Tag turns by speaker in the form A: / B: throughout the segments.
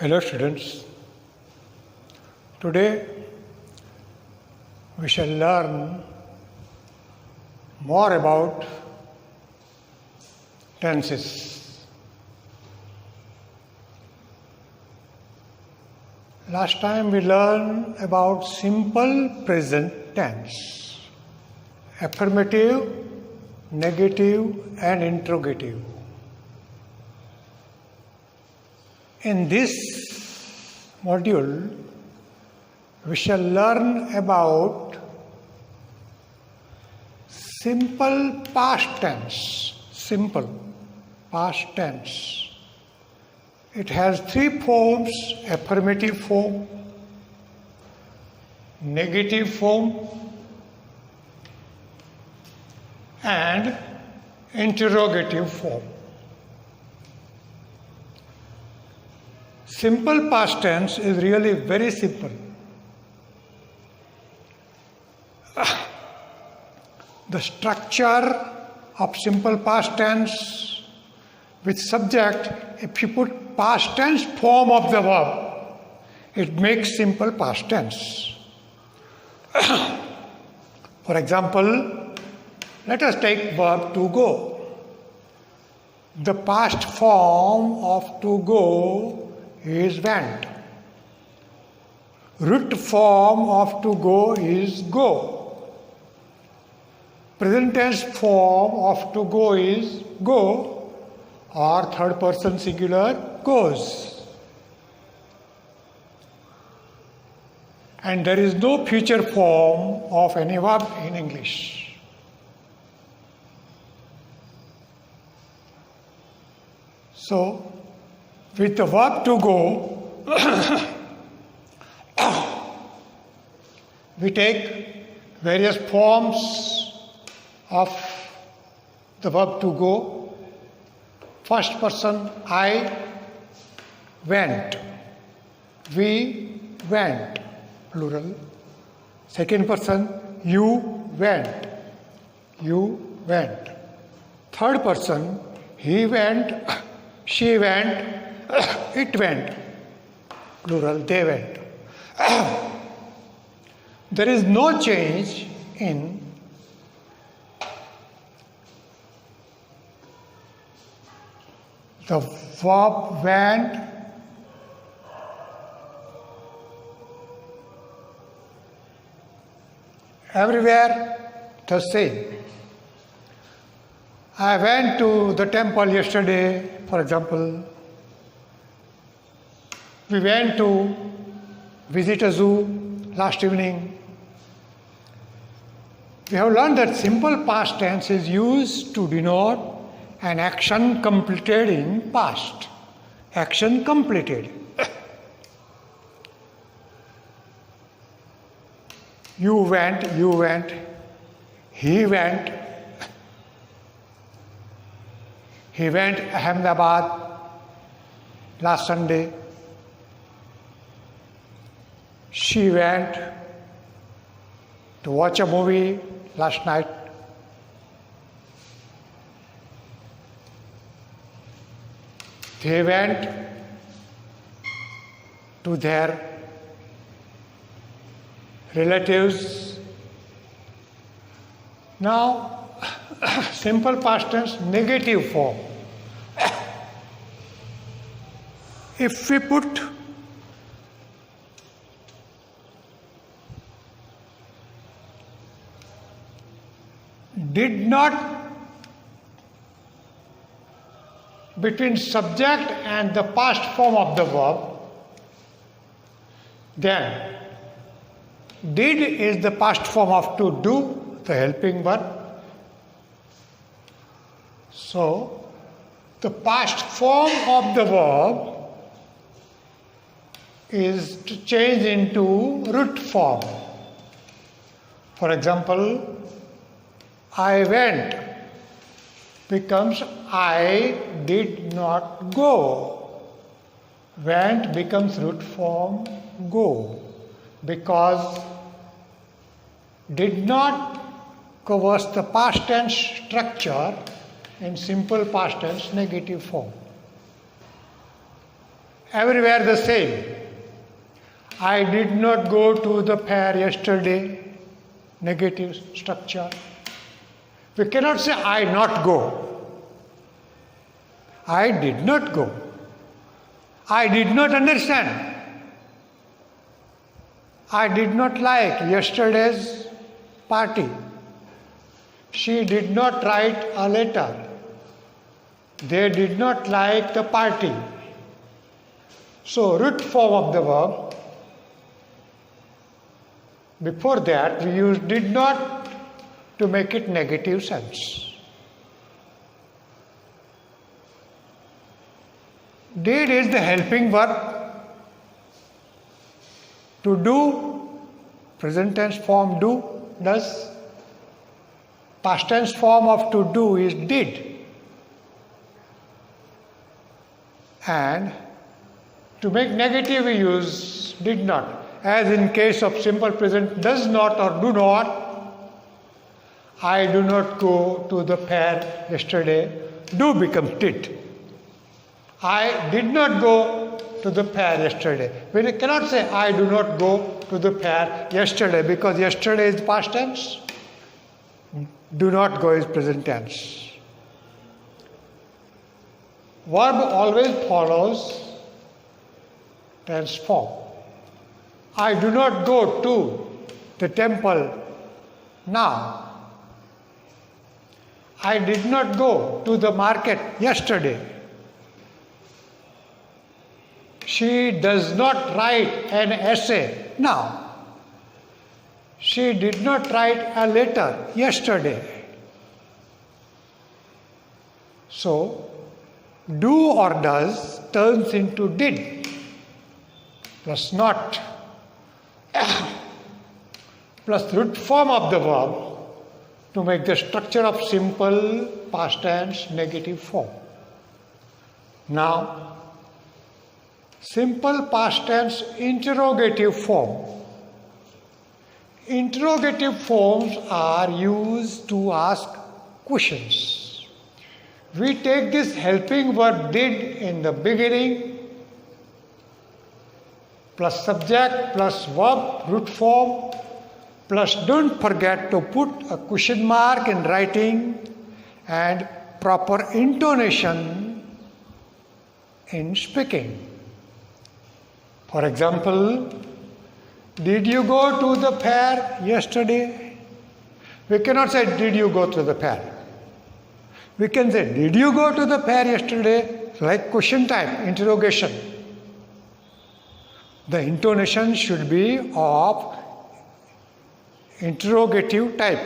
A: Hello students, today we shall learn more about tenses. Last time we learned about simple present tense, affirmative, negative and interrogative. In this module, we shall learn about simple past tense. Simple past tense. It has three forms: affirmative form, negative form, and interrogative form. Simple past tense is really very simple. The structure of simple past tense with subject, if you put past tense form of the verb, it makes simple past tense. For example, let us take verb to go. The past form of to go is went. Root form of to go is go. Present tense form of to go is go, or third person singular goes. And there is no future form of any verb in English. So, with the verb to go, we take various forms of the verb to go. First person, I went. We went, plural. Second person, you went. You went. Third person, he went, she went, it went, plural, they went. There is no change in the verb went, everywhere the same. I went to the temple yesterday, for example. We went to visit a zoo last evening. We have learned that simple past tense is used to denote an action completed in past. Action completed. You went, he went. He went Ahmedabad last Sunday. She went to watch a movie last night. They went to their relatives. Now, simple past tense, negative form. If we put did not between subject and the past form of the verb, then did is the past form of to do, the helping verb. So, the past form of the verb is to change into root form. For example, I went becomes I did not go. Went becomes root form go, because did not covers the past tense structure in simple past tense negative form. everywhere the same. I did not go to the fair yesterday, negative structure. We cannot say I not go. I did not go. I did not understand. I did not like yesterday's party. She did not write a letter. They did not like the party. So, root form of the verb. Before that, we used did not to make it negative sense. Did is the helping verb. To do, present tense form do, does. Past tense form of to do is did. And to make negative we use did not. As in case of simple present does not or do not. I do not go to the fair yesterday. Do becomes did. I did not go to the fair yesterday. We cannot say I do not go to the fair yesterday because yesterday is past tense. Do not go is present tense. Verb always follows tense form. I do not go to the temple now. I did not go to the market yesterday. She does not write an essay now. She did not write a letter yesterday. So, do or does turns into did plus not plus root form of the verb to make the structure of simple past tense negative form. Now, simple past tense interrogative form. Interrogative forms are used to ask questions. We take this helping verb did in the beginning plus subject plus verb root form plus don't forget to put a question mark in writing and proper intonation in speaking. For example, did you go to the fair yesterday? We cannot say did you go to the fair. We can say did you go to the fair yesterday? Like question type, interrogation. The intonation should be of interrogative type.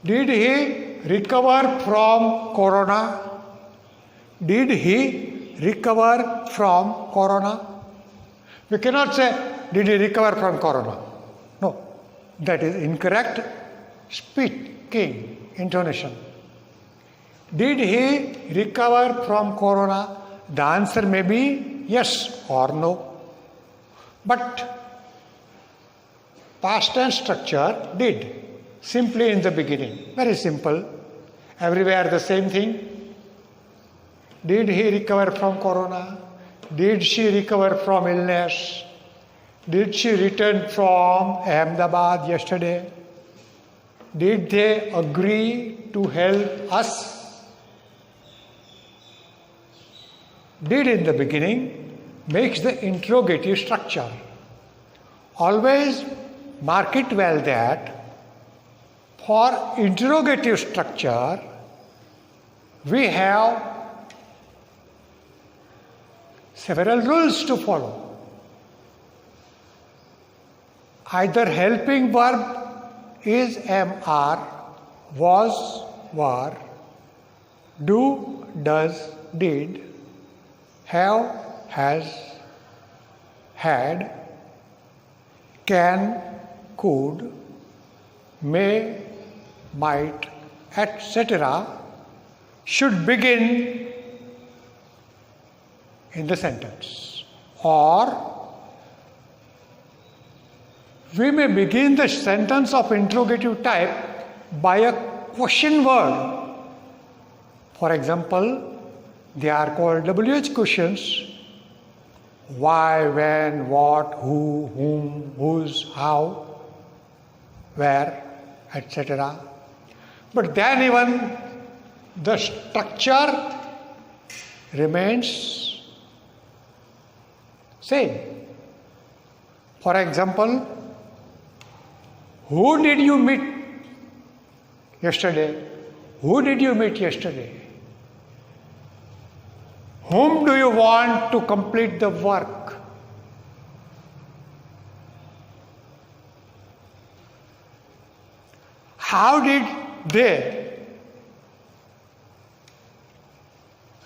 A: Did he recover from corona? Did he recover from corona? We cannot say, did he recover from corona? No, that is incorrect speaking intonation. Did he recover from corona? The answer may be yes or no. But past tense structure did, simply in the beginning. Very simple. Everywhere the same thing. Did he recover from corona? Did she recover from illness? Did she return from Ahmedabad yesterday? Did they agree to help us? Did in the beginning makes the interrogative structure. Always mark it well that for interrogative structure we have several rules to follow. Either helping verb is MR, was, were, do, does, did, have, has, had, can, could, may, might, etc. should begin in the sentence. Or we may begin the sentence of interrogative type by a question word. For example, They are called WH questions. Why, when, what, who, whom, whose, how, where, etc. But then even the structure remains same. For example, who did you meet yesterday? Who did you meet yesterday? Whom do you want to complete the work? How did they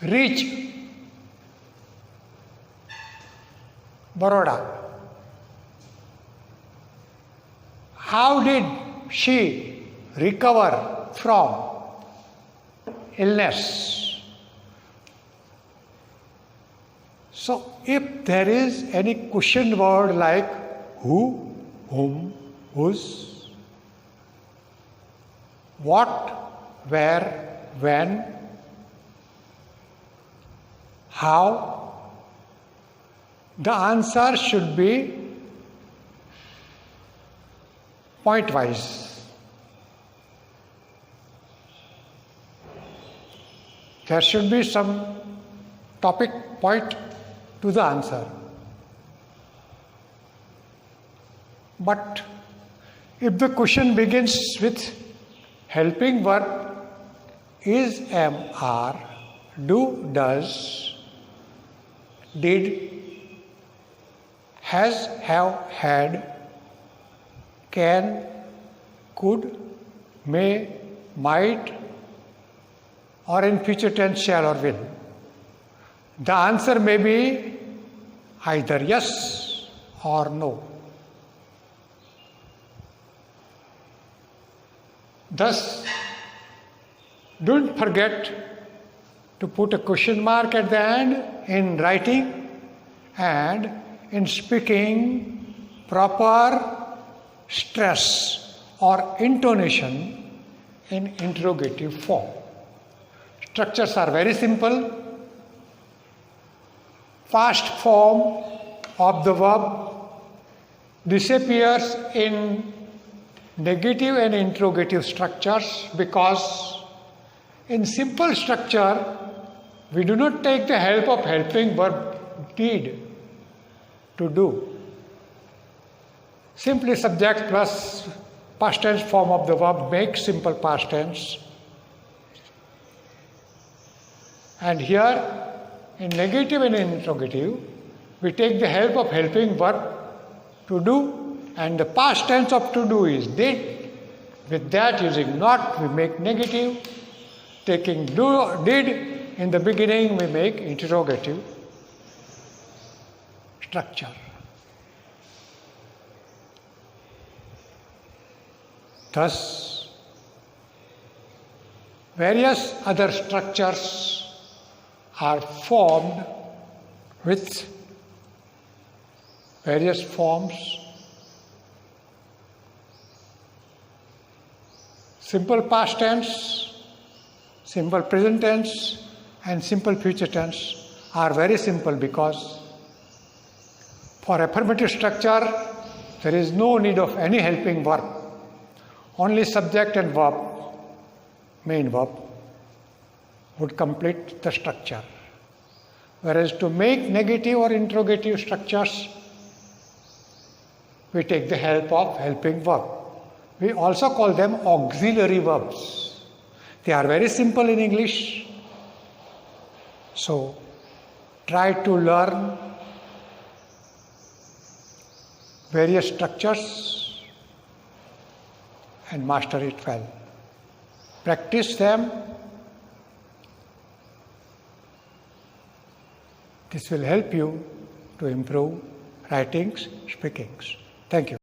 A: reach Baroda? How did she recover from illness? So, if there is any question word like who, whom, whose, what, where, when, how, the answer should be point-wise. There should be some topic point to the answer. But if the question begins with helping verb is, am, are, do, does, did, has, have, had, can, could, may, might, or in future tense shall or will, the answer may be either yes or no. Thus, don't forget to put a question mark at the end in writing, and in speaking proper stress or intonation in interrogative form. Structures are very simple. Past form of the verb disappears in negative and interrogative structures because in simple structure we do not take the help of helping verb did to do. Simply subject plus past tense form of the verb makes simple past tense. And here in negative and interrogative, we take the help of helping verb to do, and the past tense of to do is did. With that, using not, we make negative. Taking did in the beginning, we make interrogative structure. Thus, various other structures are formed with various forms. Simple past tense, simple present tense, and simple future tense are very simple because for affirmative structure there is no need of any helping verb. Only subject and verb, main verb, would complete the structure. Whereas to make negative or interrogative structures, we take the help of helping verb. We also call them auxiliary verbs. They are very simple in English. So, try to learn various structures and master it well. Practice them. This will help you to improve writings, speakings. Thank you.